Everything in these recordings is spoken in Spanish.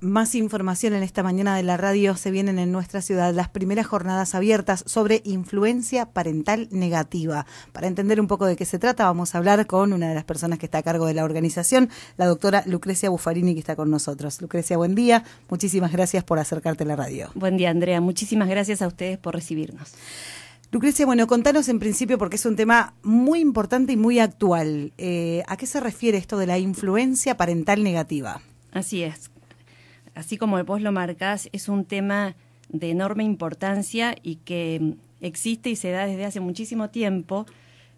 Más información en esta mañana de la radio. Se vienen en nuestra ciudad las primeras jornadas abiertas sobre influencia parental negativa. Para entender un poco de qué se trata, vamos a hablar con una de las personas que está a cargo de la organización, la doctora Lucrecia Buffarini, que está con nosotros. Lucrecia, buen día. Muchísimas gracias por acercarte a la radio. Buen día, Andrea. Muchísimas gracias a ustedes por recibirnos. Lucrecia, bueno, contanos en principio, porque es un tema muy importante y muy actual. ¿A qué se refiere esto de la influencia parental negativa? Así es. Así como vos lo marcás, es un tema de enorme importancia y que existe y se da desde hace muchísimo tiempo,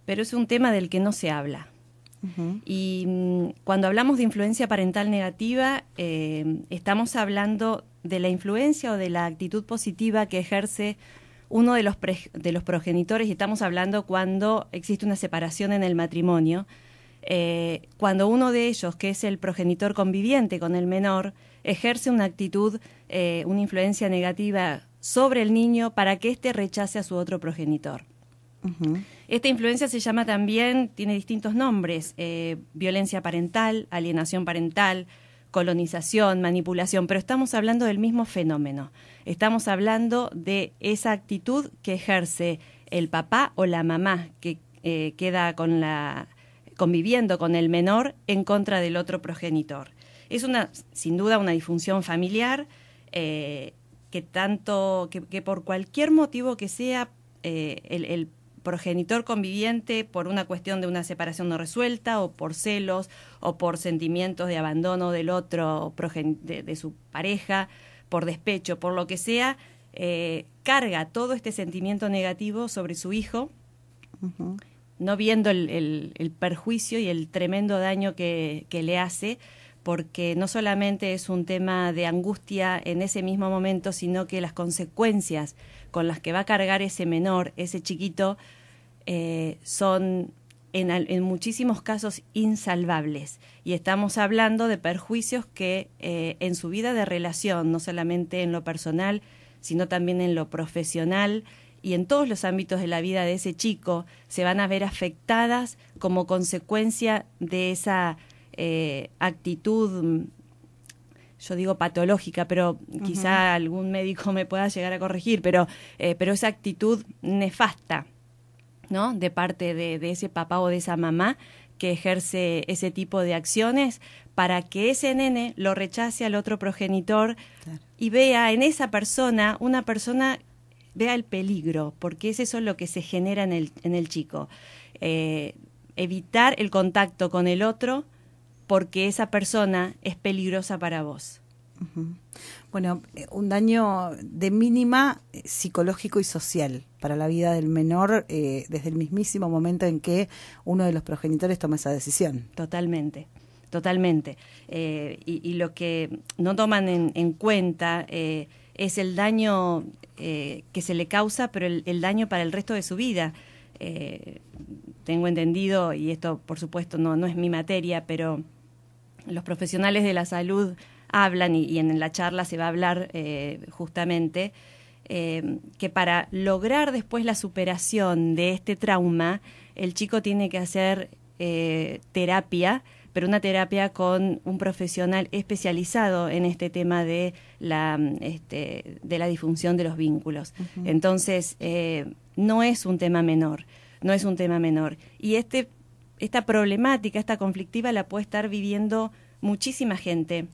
pero es un tema del que no se habla. Y cuando hablamos de influencia parental negativa, estamos hablando de la influencia o de la actitud positiva que ejerce uno de los progenitores, y estamos hablando cuando existe una separación en el matrimonio, cuando uno de ellos, que es el progenitor conviviente con el menor, ejerce una actitud, una influencia negativa sobre el niño para que éste rechace a su otro progenitor. Esta influencia se llama también, tiene distintos nombres, violencia parental, alienación parental, colonización, manipulación, pero estamos hablando del mismo fenómeno. Estamos hablando de esa actitud que ejerce el papá o la mamá que queda conviviendo con el menor en contra del otro progenitor. Es sin duda una disfunción familiar que por cualquier motivo que sea, el progenitor conviviente, por una cuestión de una separación no resuelta o por celos o por sentimientos de abandono del otro, de su pareja, por despecho, por lo que sea, carga todo este sentimiento negativo sobre su hijo, no viendo el perjuicio y el tremendo daño que le hace, porque no solamente es un tema de angustia en ese mismo momento, sino que las consecuencias con las que va a cargar ese menor, ese chiquito, son en muchísimos casos insalvables. Y estamos hablando de perjuicios que en su vida de relación, no solamente en lo personal, sino también en lo profesional y en todos los ámbitos de la vida de ese chico, se van a ver afectadas como consecuencia de esa actitud, yo digo patológica, pero quizá algún médico me pueda llegar a corregir, pero esa actitud nefasta, ¿no?, de parte de ese papá o de esa mamá que ejerce ese tipo de acciones para que ese nene lo rechace al otro progenitor. Claro. Y vea en esa persona, vea el peligro, porque es eso lo que se genera en el chico. Evitar el contacto con el otro porque esa persona es peligrosa para vos. Bueno, un daño de mínima psicológico y social para la vida del menor desde el mismísimo momento en que uno de los progenitores toma esa decisión. Totalmente. Y lo que no toman en cuenta es el daño que se le causa, pero el daño para el resto de su vida. Tengo entendido, y esto por supuesto no es mi materia, pero los profesionales de la salud hablan, y en la charla se va a hablar justamente, que para lograr después la superación de este trauma, el chico tiene que hacer terapia, pero una terapia con un profesional especializado en este tema de la disfunción de los vínculos. Entonces, no es un tema menor. Y esta problemática, esta conflictiva, la puede estar viviendo muchísima gente.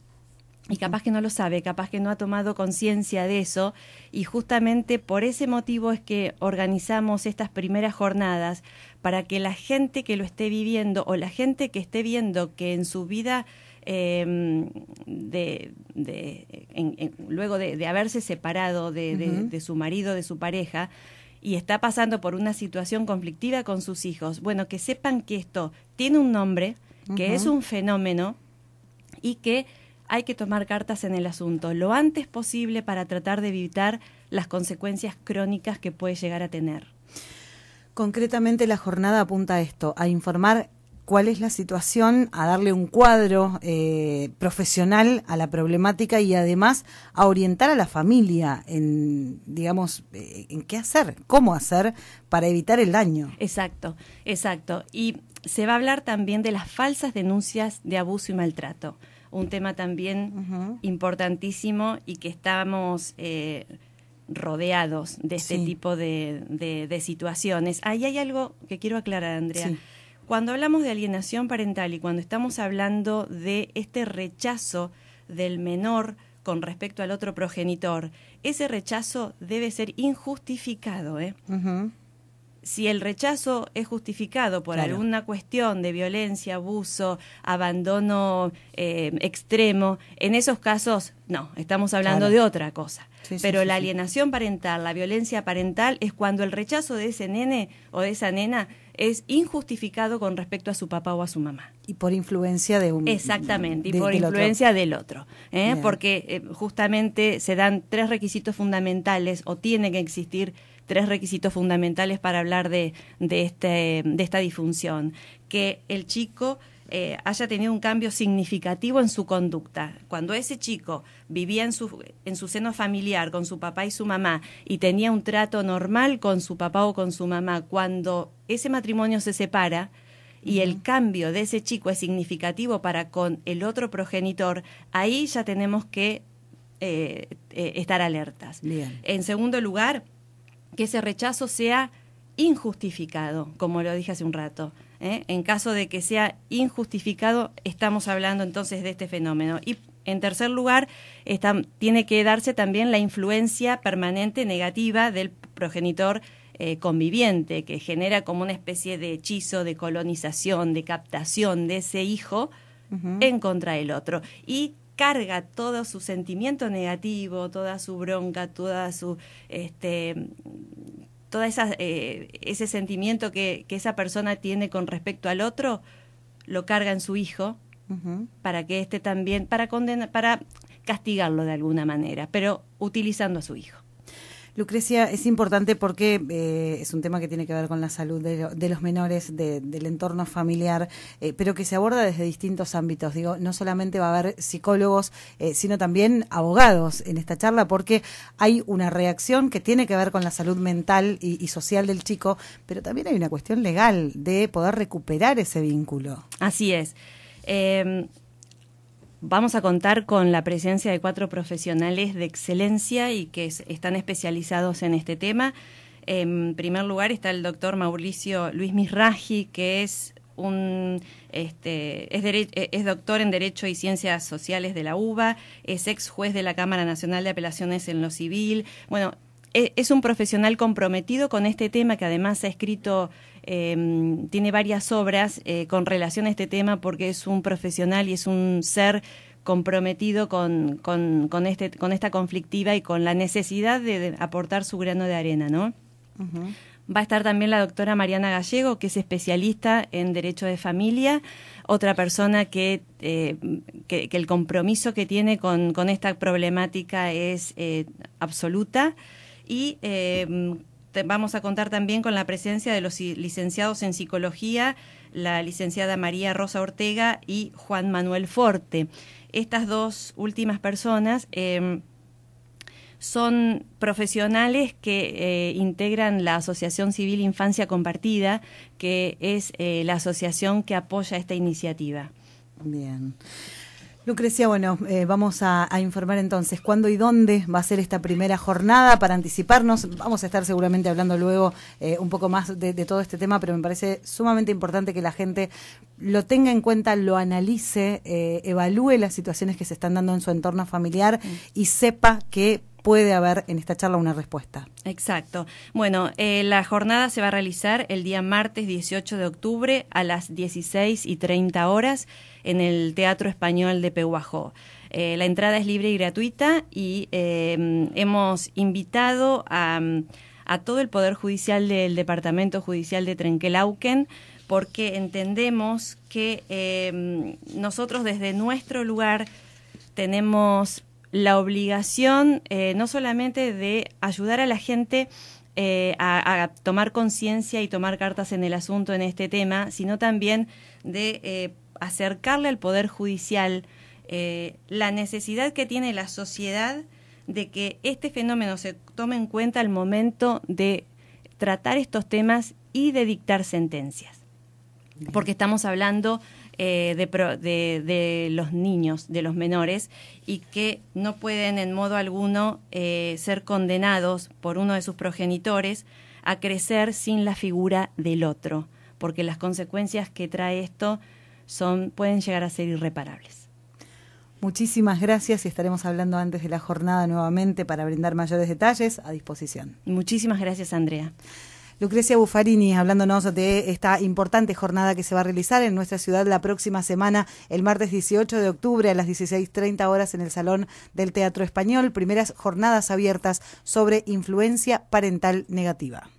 Y capaz que no lo sabe, capaz que no ha tomado conciencia de eso, y justamente por ese motivo es que organizamos estas primeras jornadas para que la gente que lo esté viviendo o la gente que esté viendo que en su vida, luego de haberse separado de su marido, de su pareja, y está pasando por una situación conflictiva con sus hijos, bueno, que sepan que esto tiene un nombre, que es un fenómeno y que hay que tomar cartas en el asunto lo antes posible para tratar de evitar las consecuencias crónicas que puede llegar a tener. Concretamente, la jornada apunta a esto, a informar cuál es la situación, a darle un cuadro profesional a la problemática y además a orientar a la familia en qué hacer, cómo hacer para evitar el daño. Exacto. Y se va a hablar también de las falsas denuncias de abuso y maltrato. un tema también importantísimo y que estamos rodeados de este tipo de situaciones. Ahí hay algo que quiero aclarar, Andrea. Sí. Cuando hablamos de alienación parental y cuando estamos hablando de este rechazo del menor con respecto al otro progenitor, ese rechazo debe ser injustificado, Si el rechazo es justificado por alguna cuestión de violencia, abuso, abandono extremo, en esos casos no, estamos hablando de otra cosa. Pero la alienación parental, la violencia parental, es cuando el rechazo de ese nene o de esa nena es injustificado con respecto a su papá o a su mamá. Y por influencia de un... Exactamente, y por influencia del otro. Porque justamente se dan 3 requisitos fundamentales, o tiene que existir 3 requisitos fundamentales para hablar de esta disfunción. Que el chico haya tenido un cambio significativo en su conducta. Cuando ese chico vivía en su seno familiar con su papá y su mamá y tenía un trato normal con su papá o con su mamá, cuando ese matrimonio se separa y el cambio de ese chico es significativo para con el otro progenitor, ahí ya tenemos que estar alertas. Bien. En segundo lugar, que ese rechazo sea injustificado, como lo dije hace un rato. En caso de que sea injustificado, estamos hablando entonces de este fenómeno. Y en tercer lugar, tiene que darse también la influencia permanente negativa del progenitor conviviente, que genera como una especie de hechizo, de colonización, de captación de ese hijo en contra del otro. Y carga todo su sentimiento negativo, toda su bronca, toda su ese sentimiento que esa persona tiene con respecto al otro, lo carga en su hijo para que también, para castigarlo de alguna manera, pero utilizando a su hijo. Lucrecia, es importante porque es un tema que tiene que ver con la salud de los menores, del entorno familiar, pero que se aborda desde distintos ámbitos. Digo, no solamente va a haber psicólogos, sino también abogados en esta charla, porque hay una reacción que tiene que ver con la salud mental y social del chico, pero también hay una cuestión legal de poder recuperar ese vínculo. Así es. Vamos a contar con la presencia de 4 profesionales de excelencia y que están especializados en este tema. En primer lugar está el doctor Mauricio Luis Misraji, que es es doctor en Derecho y Ciencias Sociales de la UBA, es ex juez de la Cámara Nacional de Apelaciones en lo Civil. Bueno, es un profesional comprometido con este tema, que además ha escrito, tiene varias obras con relación a este tema, porque es un profesional y es un ser comprometido con esta conflictiva y con la necesidad de aportar su grano de arena, ¿no? Va a estar también la doctora Mariana Gallego, que es especialista en Derecho de Familia, otra persona que el compromiso que tiene con esta problemática es absoluta. Y vamos a contar también con la presencia de los licenciados en Psicología, la licenciada María Rosa Ortega y Juan Manuel Forte. Estas 2 últimas personas son profesionales que integran la Asociación Civil Infancia Compartida, que es la asociación que apoya esta iniciativa. Bien. Lucrecia, bueno, vamos a informar entonces cuándo y dónde va a ser esta primera jornada para anticiparnos. Vamos a estar seguramente hablando luego un poco más de todo este tema, pero me parece sumamente importante que la gente lo tenga en cuenta, lo analice, evalúe las situaciones que se están dando en su entorno familiar y sepa que puede haber en esta charla una respuesta. Exacto. Bueno, la jornada se va a realizar el día martes 18 de octubre a las 16:30 en el Teatro Español de Pehuajó. La entrada es libre y gratuita y hemos invitado a todo el Poder Judicial del Departamento Judicial de Trenquelauquen, porque entendemos que nosotros desde nuestro lugar tenemos la obligación no solamente de ayudar a la gente a tomar conciencia y tomar cartas en el asunto en este tema, sino también de acercarle al Poder Judicial la necesidad que tiene la sociedad de que este fenómeno se tome en cuenta al momento de tratar estos temas y de dictar sentencias. Porque estamos hablando de los niños, de los menores, y que no pueden en modo alguno ser condenados por uno de sus progenitores a crecer sin la figura del otro, porque las consecuencias que trae esto pueden llegar a ser irreparables. Muchísimas gracias y estaremos hablando antes de la jornada nuevamente para brindar mayores detalles. A disposición. Muchísimas gracias, Andrea. Lucrecia Buffarini, hablándonos de esta importante jornada que se va a realizar en nuestra ciudad la próxima semana, el martes 18 de octubre a las 16:30 horas en el Salón del Teatro Español. Primeras jornadas abiertas sobre influencia parental negativa.